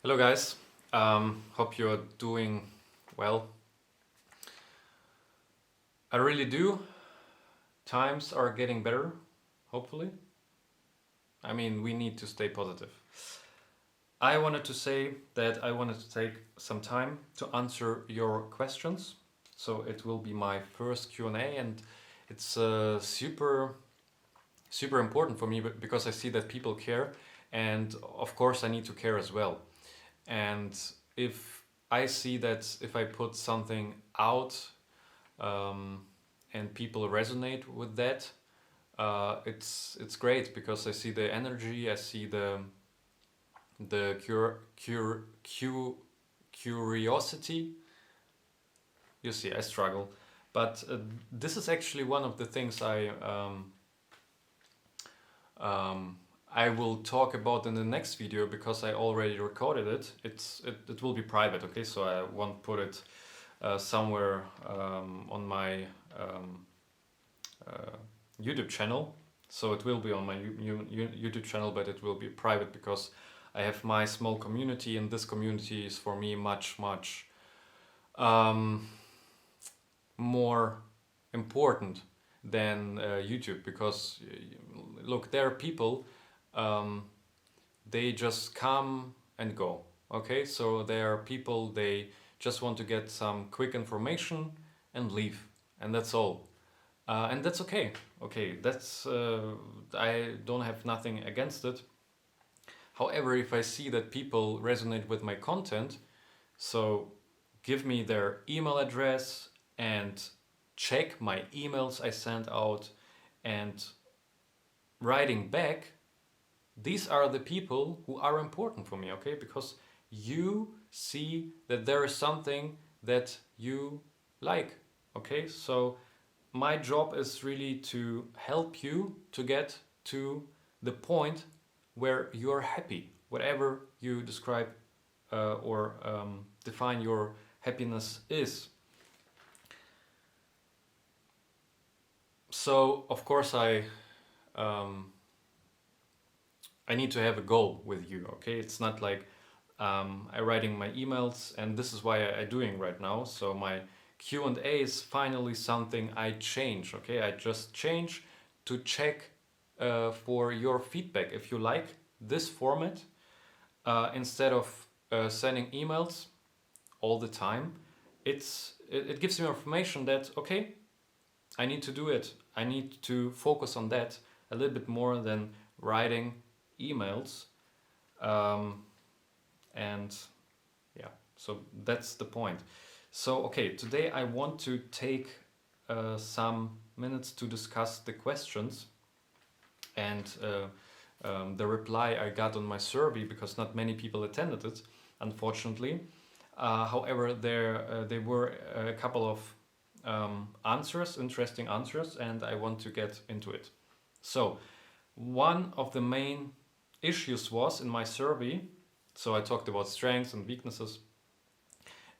Hello guys, hope you're doing well. I really do. Times are getting better, hopefully. I mean, we need to stay positive. I wanted to say that I wanted to take some time to answer your questions. So it will be my first Q&A and it's super important for me because I see that people care and of course I need to care as well. And if I see that if I put something out um, and people resonate with that, it's great because I see the energy, I see the curiosity. You see, I struggle, but this is actually one of the things I will talk about in the next video because I already recorded it. It will be private, okay? So I won't put it somewhere on my uh, YouTube channel. So it will be on my YouTube channel, but it will be private because I have my small community, and this community is for me much um, more important than YouTube because look, there are people, um, they just come and go. Okay, so there are people, they just want to get some quick information and leave, and that's all. And that's okay. Okay, that's I don't have nothing against it. However, if I see that people resonate with my content, so give me their email address and check my emails I sent out and writing back, these are the people who are important for me, okay? Because you see that there is something that you like, okay? So my job is really to help you to get to the point where you're happy, whatever you describe or define your happiness is. So of course um, I need to have a goal with you. Okay, it's not like I writing my emails, and this is why I doing right now. So my Q&A is finally something I change. Okay, I just change to check for your feedback if you like this format instead of sending emails all the time. It gives me information that okay, I need to do it. I need to focus on that a little bit more than writing emails. Um, and yeah, so that's the point. So, okay, today I want to take some minutes to discuss the questions and the reply I got on my survey because not many people attended it, unfortunately. However, there were a couple of answers, interesting answers, and I want to get into it. So, one of the main issues was in my survey, so I talked about strengths and weaknesses,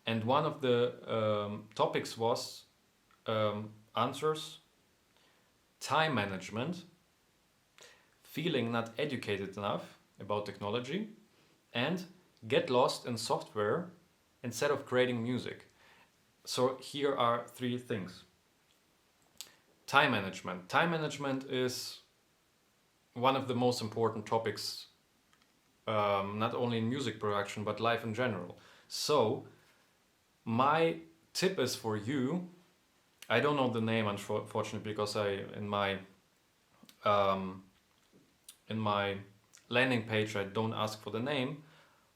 and one of the topics was answers, time management, feeling not educated enough about technology, and get lost in software instead of creating music. So here are three things. Time management. Time management is one of the most important topics, not only in music production, but life in general. So my tip is for you, I don't know the name unfortunately because um, in my landing page I don't ask for the name.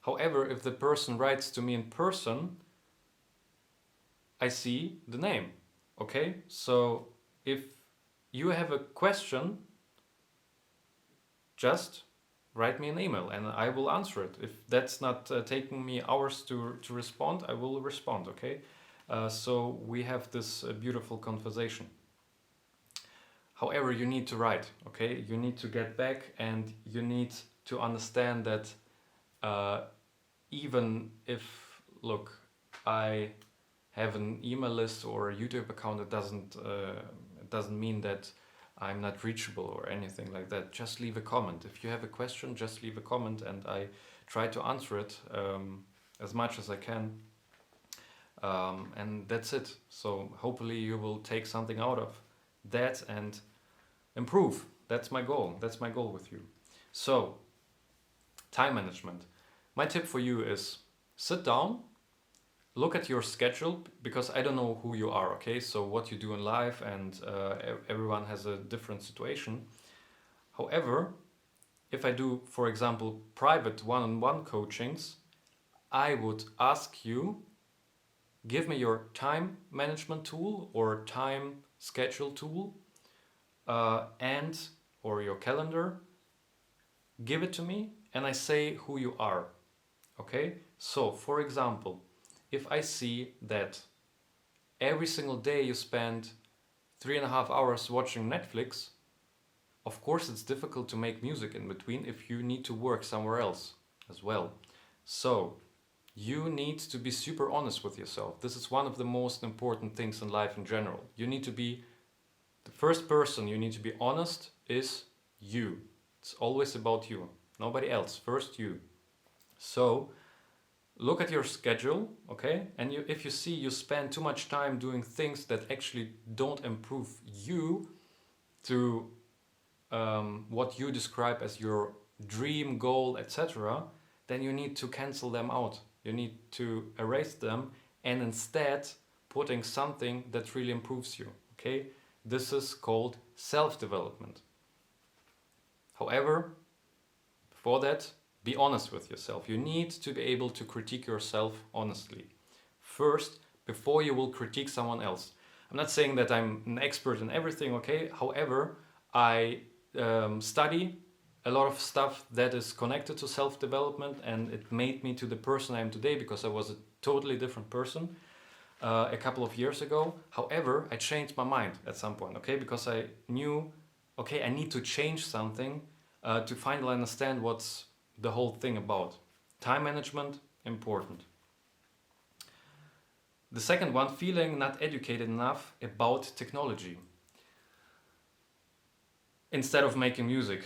However, if the person writes to me in person, I see the name. Okay, so if you have a question, just write me an email and I will answer it. If that's not taking me hours to respond, I will respond, okay? So we have this beautiful conversation. However, you need to write, okay? You need to get back and you need to understand that even if, look, I have an email list or a YouTube account, it doesn't mean that I'm not reachable or anything like that. Just leave a comment. If you have a question, just leave a comment and I try to answer it as much as I can. And that's it. So hopefully you will take something out of that and improve. That's my goal. That's my goal with you. So, time management. My tip for you is sit down, look at your schedule, because I don't know who you are, okay? So what you do in life, and everyone has a different situation. However, if I do, for example, private one-on-one coachings, I would ask you, give me your time management tool or time schedule tool, and or your calendar. Give it to me, and I say who you are. Okay? So, for example, if I see that every single day you spend 3.5 hours watching Netflix, of course it's difficult to make music in between if you need to work somewhere else as well. So, you need to be super honest with yourself. This is one of the most important things in life in general. You need to be, the first person you need to be honest is you. It's always about you, nobody else, first you. So look at your schedule, okay? And if you see you spend too much time doing things that actually don't improve you to what you describe as your dream goal, etc., then you need to cancel them out. You need to erase them and instead putting something that really improves you, okay? This is called self-development. However, before that, be honest with yourself. You need to be able to critique yourself honestly. First, before you will critique someone else. I'm not saying that I'm an expert in everything, okay? However, I study a lot of stuff that is connected to self-development, and it made me to the person I am today, because I was a totally different person a couple of years ago. However, I changed my mind at some point, okay? Because I knew, okay, I need to change something to finally understand what's the whole thing about. Time management, important. The second one, feeling not educated enough about technology. Instead of making music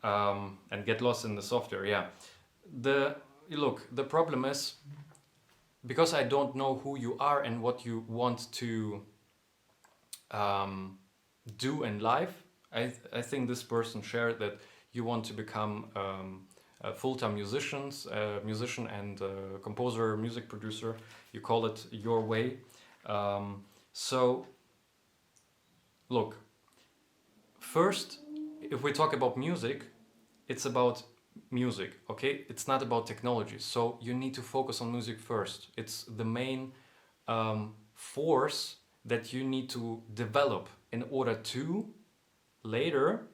and get lost in the software, yeah. The problem is, because I don't know who you are and what you want to do in life, I think this person shared that you want to become a full-time musician and composer, music producer. You call it your way. So, look, first, if we talk about music, it's about music, okay? It's not about technology. So you need to focus on music first. It's the main force that you need to develop in order to later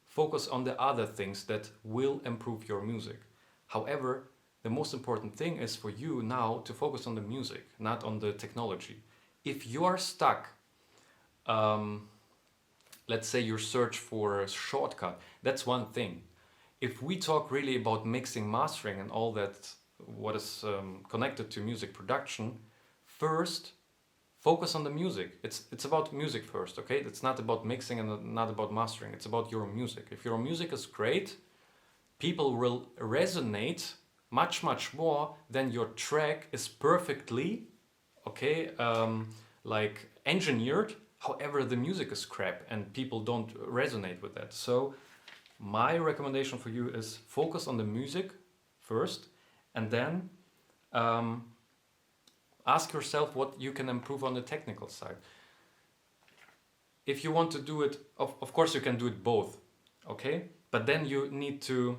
focus on the other things that will improve your music. However, the most important thing is for you now to focus on the music, not on the technology. If you are stuck, let's say you search for a shortcut, that's one thing. If we talk really about mixing, mastering and all that, what is connected to music production, first focus on the music. It's about music first, okay? It's not about mixing and not about mastering. It's about your music. If your music is great, people will resonate much more than your track is perfectly, okay, like engineered. However, the music is crap and people don't resonate with that. So my recommendation for you is focus on the music first, and then ask yourself what you can improve on the technical side. If you want to do it, of course you can do it both, okay? But then you need to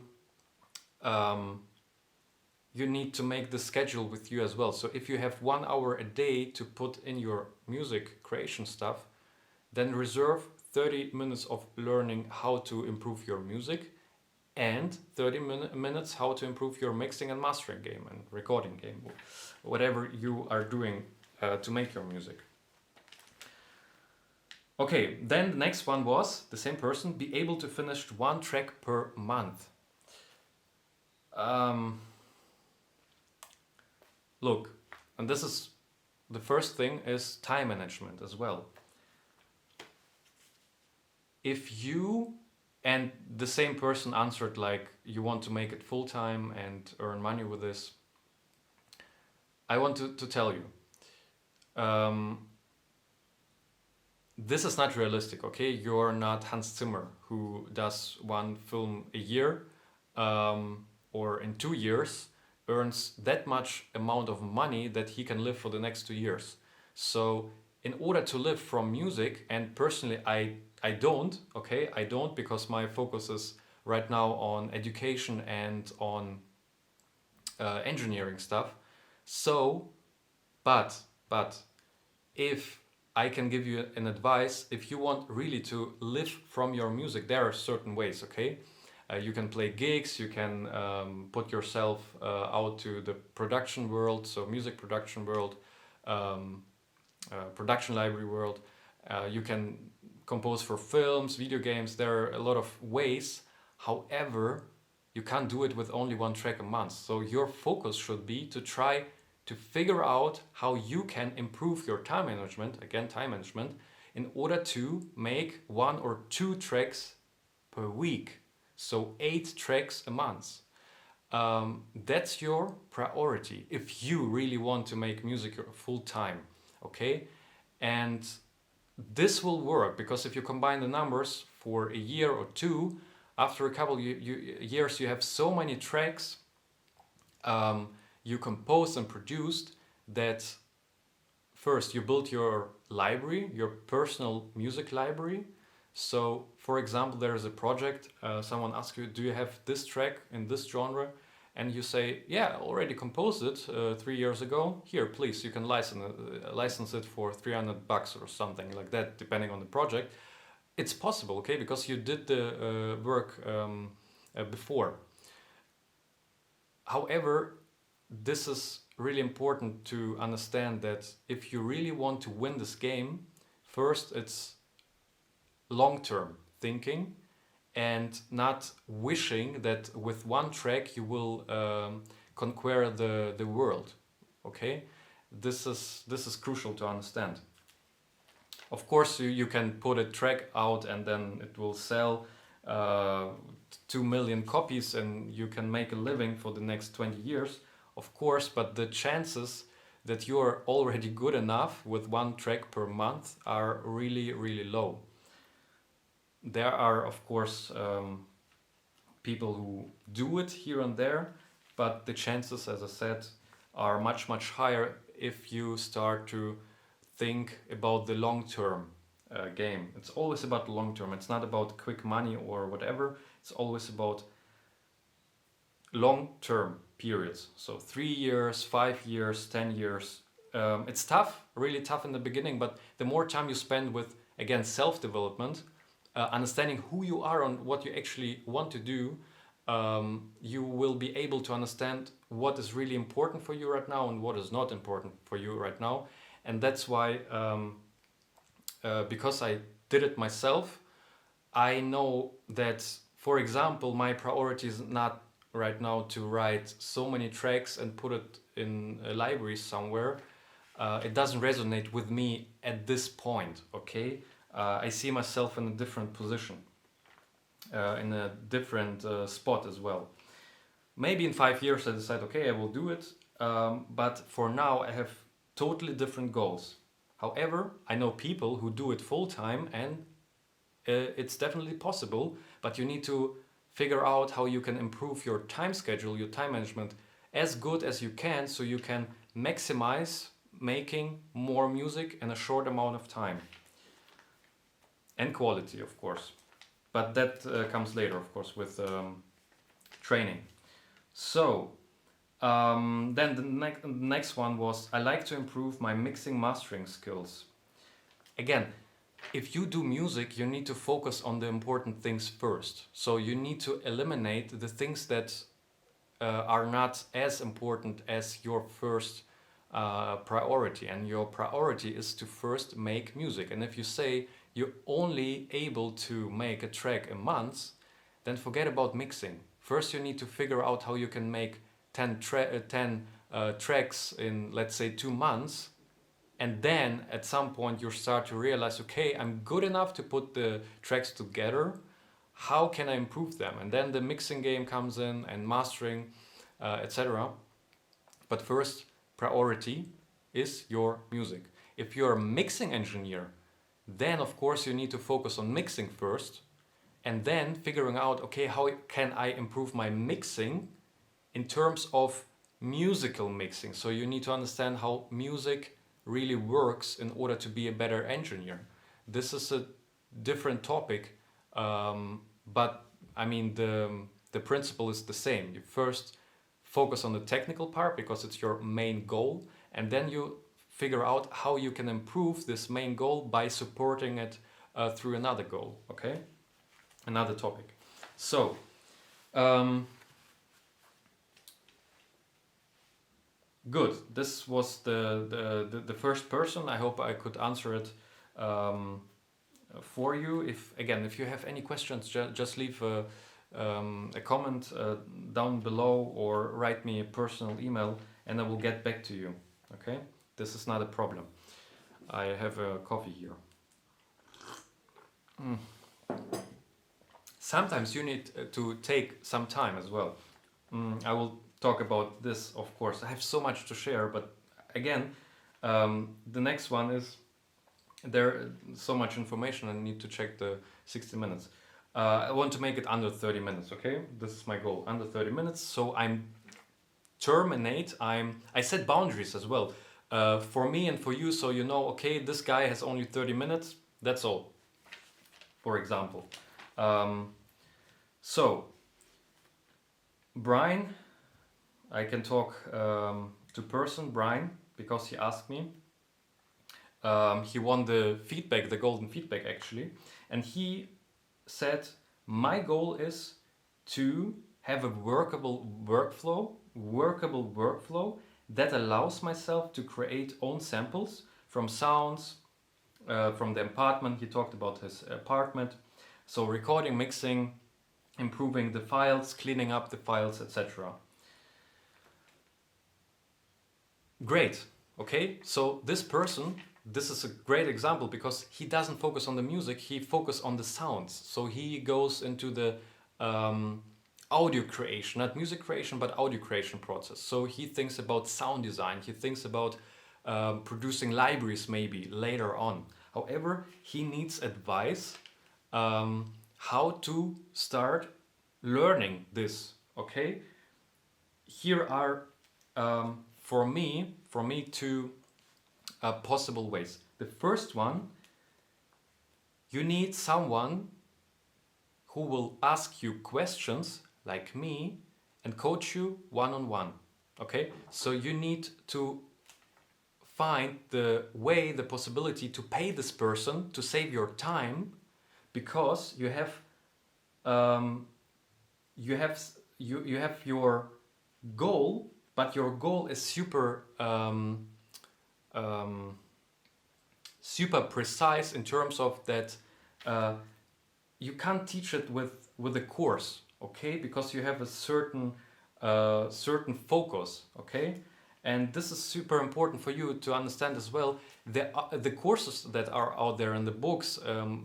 make the schedule with you as well. So if you have 1 hour a day to put in your music creation stuff, then reserve 30 minutes of learning how to improve your music and 30 minutes how to improve your mixing and mastering game and recording game, whatever you are doing to make your music. Okay, then the next one was, the same person, be able to finish 1 track per month. Look, and this is, the first thing is time management as well. If you And the same person answered like, you want to make it full time and earn money with this. I want to tell you, this is not realistic, okay? You're not Hans Zimmer, who does one film a year, or in 2 years earns that much amount of money that he can live for the next 2 years. So in order to live from music, and personally I don't, okay? I don't, because my focus is right now on education and on engineering stuff. So, but if I can give you an advice, if you want really to live from your music, there are certain ways, okay? You can play gigs, you can put yourself out to the production world, so music production world, production library world. You can compose for films, video games. There are a lot of ways. However, you can't do it with only one track a month. So your focus should be to try to figure out how you can improve your time management, again, time management, in order to make 1 or 2 tracks per week. So 8 tracks a month. That's your priority if you really want to make music full time, okay? And this will work, because if you combine the numbers for a year or 2, after a couple years you have so many tracks you composed and produced, that first you build your library, your personal music library. So for example, there is a project, someone asks you, do you have this track in this genre? And you say, yeah, I already composed it 3 years ago. Here, please, you can license it for $300 or something like that, depending on the project. It's possible, okay, because you did the work before. However, this is really important to understand that if you really want to win this game, first it's long-term thinking and not wishing that with one track you will conquer the world, okay? This is crucial to understand. Of course, you can put a track out and then it will sell 2 million copies and you can make a living for the next 20 years, of course, but the chances that you are already good enough with one track per month are really, really low. There are, of course, people who do it here and there, but the chances, as I said, are much, much higher if you start to think about the long-term game. It's always about the long-term. It's not about quick money or whatever. It's always about long-term periods. So 3 years, 5 years, 10 years. It's tough, really tough in the beginning, but the more time you spend with, again, self-development, understanding who you are and what you actually want to do, you will be able to understand what is really important for you right now and what is not important for you right now. And that's why, because I did it myself, I know that, for example, my priority is not right now to write so many tracks and put it in a library somewhere. It doesn't resonate with me at this point, okay? I see myself in a different position, in a different spot as well. Maybe in 5 years I decide, okay, I will do it, but for now I have totally different goals. However, I know people who do it full time and it's definitely possible, but you need to figure out how you can improve your time schedule, your time management as good as you can, so you can maximize making more music in a short amount of time. And quality, of course. But that comes later, of course, with training. So, then the next one was, I like to improve my mixing mastering skills. Again, if you do music, you need to focus on the important things first. So you need to eliminate the things that are not as important as your first priority. And your priority is to first make music. And if you say you're only able to make a track a month, then forget about mixing. First you need to figure out how you can make 10 tracks in, let's say, 2 months. And then at some point you start to realize, okay, I'm good enough to put the tracks together. how can I improve them? And then the mixing game comes in and mastering, etc. But first priority is your music. If you're a mixing engineer, then of course you need to focus on mixing first, and then figuring out, okay, how can I improve my mixing in terms of musical mixing. So you need to understand how music really works in order to be a better engineer. This is a different topic, but I mean the principle is the same. You first focus on the technical part because it's your main goal, and then you figure out how you can improve this main goal by supporting it through another goal. Okay, another topic. So. Good. This was the first person. I hope I could answer it for you. If you have any questions, just leave a comment down below or write me a personal email, and I will get back to you. Okay? This is not a problem. I have a coffee here. Sometimes you need to take some time as well. I will talk about this, of course. I have so much to share, but again, the next one is there so much information. I need to check the 60 minutes. I want to make it under 30 minutes. Okay, this is my goal, under 30 minutes. So I set boundaries as well for me and for you, so you know, okay, this guy has only 30 minutes. That's all. For example, so Brian. I can talk to person, Brian, because he asked me. He won the feedback, the golden feedback actually. And he said, my goal is to have a workable workflow that allows myself to create own samples from sounds, from the apartment. He talked about his apartment. So recording, mixing, improving the files, cleaning up the files, etc. Great. Okay, so this is a great example because he doesn't focus on the music, he focuses on the sounds. So he goes into the audio creation, not music creation, but audio creation process. So he thinks about sound design, he thinks about producing libraries maybe later on. However, he needs advice how to start learning this. Okay, here are for me two possible ways. The first one, you need someone who will ask you questions like me and coach you one-on-one. Okay, so you need to find the possibility to pay this person to save your time, because you have your goal, but your goal is super precise in terms of that you can't teach it with a course, okay? Because you have a certain focus, okay? And this is super important for you to understand as well. The courses that are out there in the books,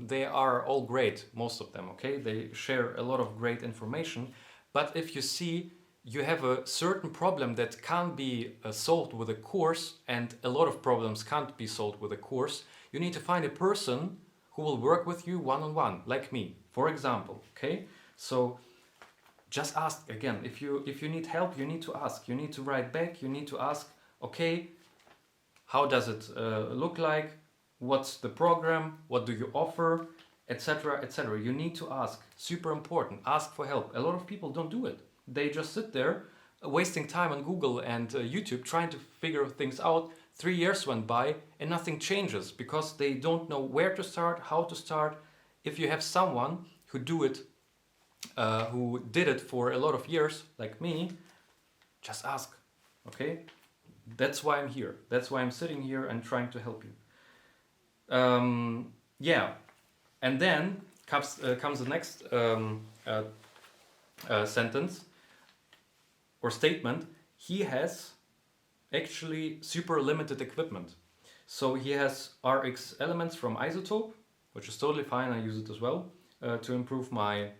they are all great, most of them, okay? They share a lot of great information, but if you see you have a certain problem that can't be solved with a course, and a lot of problems can't be solved with a course, you need to find a person who will work with you one-on-one, like me, for example, okay? So just ask again. If you need help, you need to ask. You need to write back. You need to ask, okay, how does it look like? What's the program? What do you offer? Etc. etc. You need to ask. Super important. Ask for help. A lot of people don't do it. They just sit there wasting time on Google and YouTube trying to figure things out. 3 years went by and nothing changes because they don't know where to start, how to start. If you have someone who did it for a lot of years, like me, just ask, okay? That's why I'm here. That's why I'm sitting here and trying to help you. Yeah, and then comes the next sentence or statement. He has actually super limited equipment. So he has RX elements from Isotope, which is totally fine. I use it as well. to improve my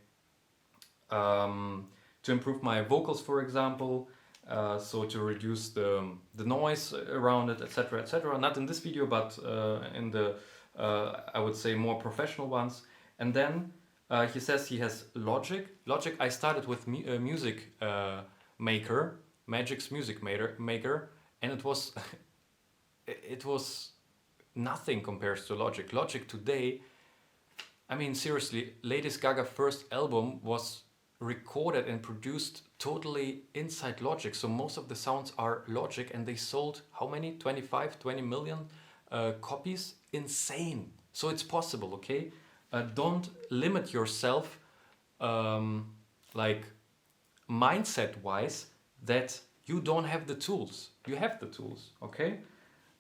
vocals, for example. So to reduce the noise around it, etc., etc. Not in this video, but in the I would say more professional ones. And then he says he has Logic. Logic. I started with Music Maker, Magic's Music Maker, and it was it was nothing compares to Logic. Logic today, I mean, seriously, Lady Gaga's first album was recorded and produced totally inside Logic. So most of the sounds are Logic, and they sold how many? 25, 20 million copies? Insane. So it's possible, okay? Don't limit yourself, like mindset wise, that you don't have the tools. You have the tools, okay?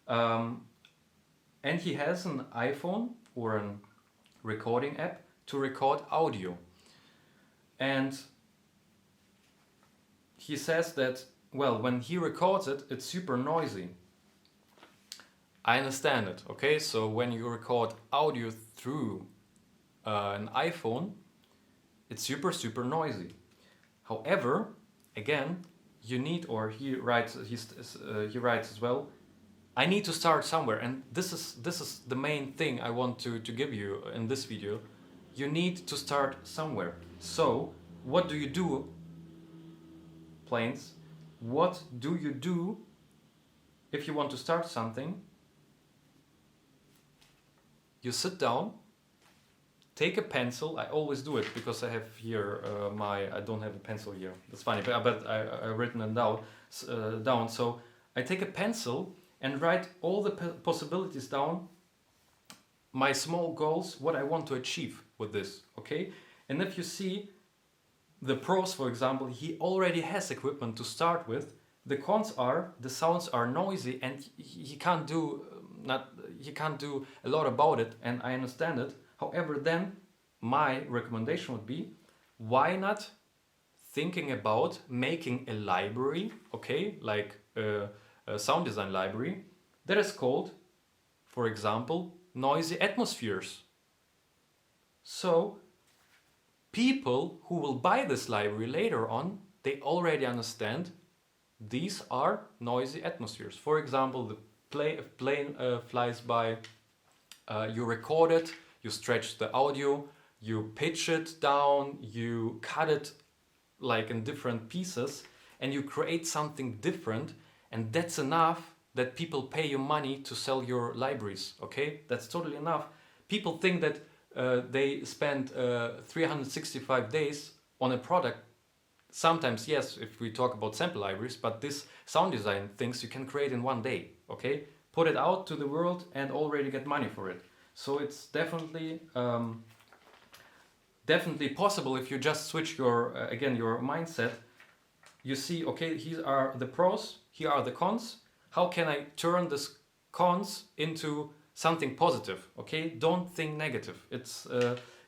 And he has an iPhone or an recording app to record audio. And he says that, well, when he records it, it's super noisy. I understand it, okay? So when you record audio through an iPhone, it's super, super noisy. However, again, you need, or he writes as well, I need to start somewhere, and this is the main thing I want to give you in this video. You need to start somewhere. So, what do you do, Planes? What do you do if you want to start something? You sit down, take a pencil. I always do it because I have here I don't have a pencil here. That's funny, but I've written it down. So I take a pencil and write all the possibilities down, my small goals, what I want to achieve with this, okay? And if you see the pros, for example, he already has equipment to start with. The cons are the sounds are noisy, and he can't do a lot about it, and I understand it. However, then my recommendation would be, why not thinking about making a library, okay, like a sound design library that is called, for example, Noisy Atmospheres. So people who will buy this library later on, they already understand these are noisy atmospheres. For example, the plane flies by, you record it, you stretch the audio, you pitch it down, you cut it like in different pieces, and you create something different, and that's enough that people pay you money to sell your libraries, okay? That's totally enough. People think that they spend 365 days on a product. Sometimes, yes, if we talk about sample libraries, but this sound design things you can create in one day, okay? Put it out to the world and already get money for it. So it's definitely possible if you just switch your, again, your mindset. You see, okay, here are the pros, here are the cons. How can I turn this cons into something positive, okay? Don't think negative. It's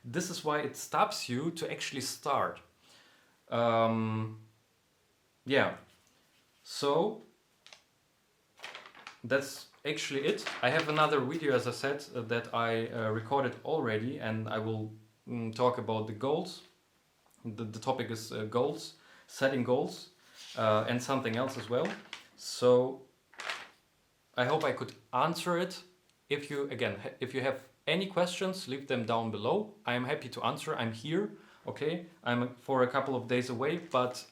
this is why it stops you to actually start. Yeah, so that's actually it. I have another video, as I said, that I recorded already, and I will talk about the goals. The topic is goals, setting goals, and something else as well. So I hope I could answer it. If you have any questions, leave them down below. I am happy to answer. I'm here, okay? I'm for a couple of days away, but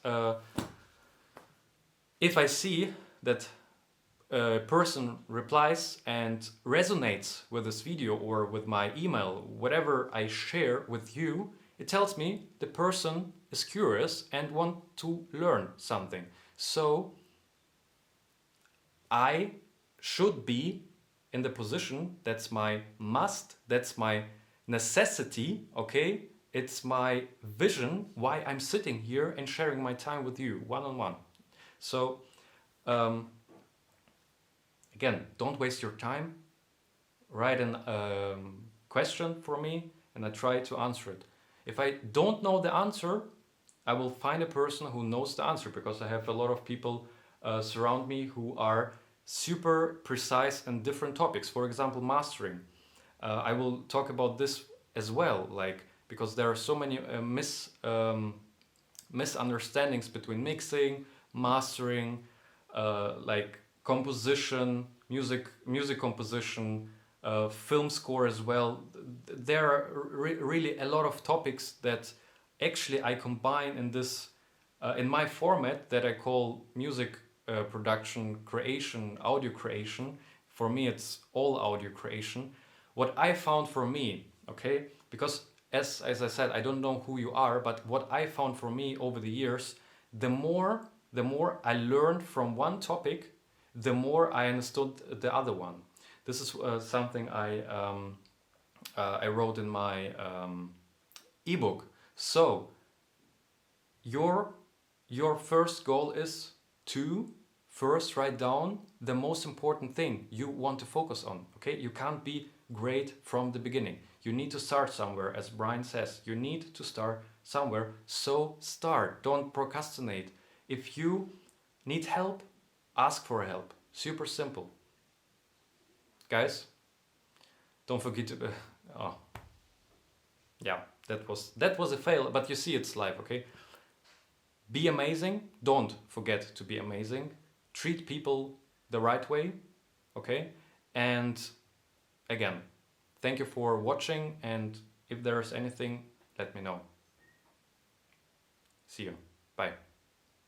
if I see that a person replies and resonates with this video or with my email, whatever I share with you, it tells me the person is curious and want to learn something. So I should be in the position, that's my must, that's my necessity, okay? It's my vision why I'm sitting here and sharing my time with you one-on-one. So again, don't waste your time. Write a question for me and I try to answer it. If I don't know the answer, I will find a person who knows the answer, because I have a lot of people surround me who are super precise in different topics. For example, mastering. I will talk about this as well, like because there are so many misunderstandings between mixing, mastering, like composition, music composition, film score as well. There are really a lot of topics that actually I combine in this in my format that I call music production creation, audio creation. For me, it's all audio creation. What I found for me, okay, because as I said, I don't know who you are, but what I found for me over the years, the more I learned from one topic, the more I understood the other one. This is something I wrote in my ebook. So your first goal is to first write down the most important thing you want to focus on. Okay, you can't be great from the beginning. You need to start somewhere, as Brian says. You need to start somewhere. So start. Don't procrastinate. If you need help, ask for help. Super simple. Guys, don't forget to. Oh, yeah, that was a fail, but you see it's live. Okay. Be amazing. Don't forget to be amazing. Treat people the right way. Okay. And again, thank you for watching. And if there's anything, let me know. See you. Bye.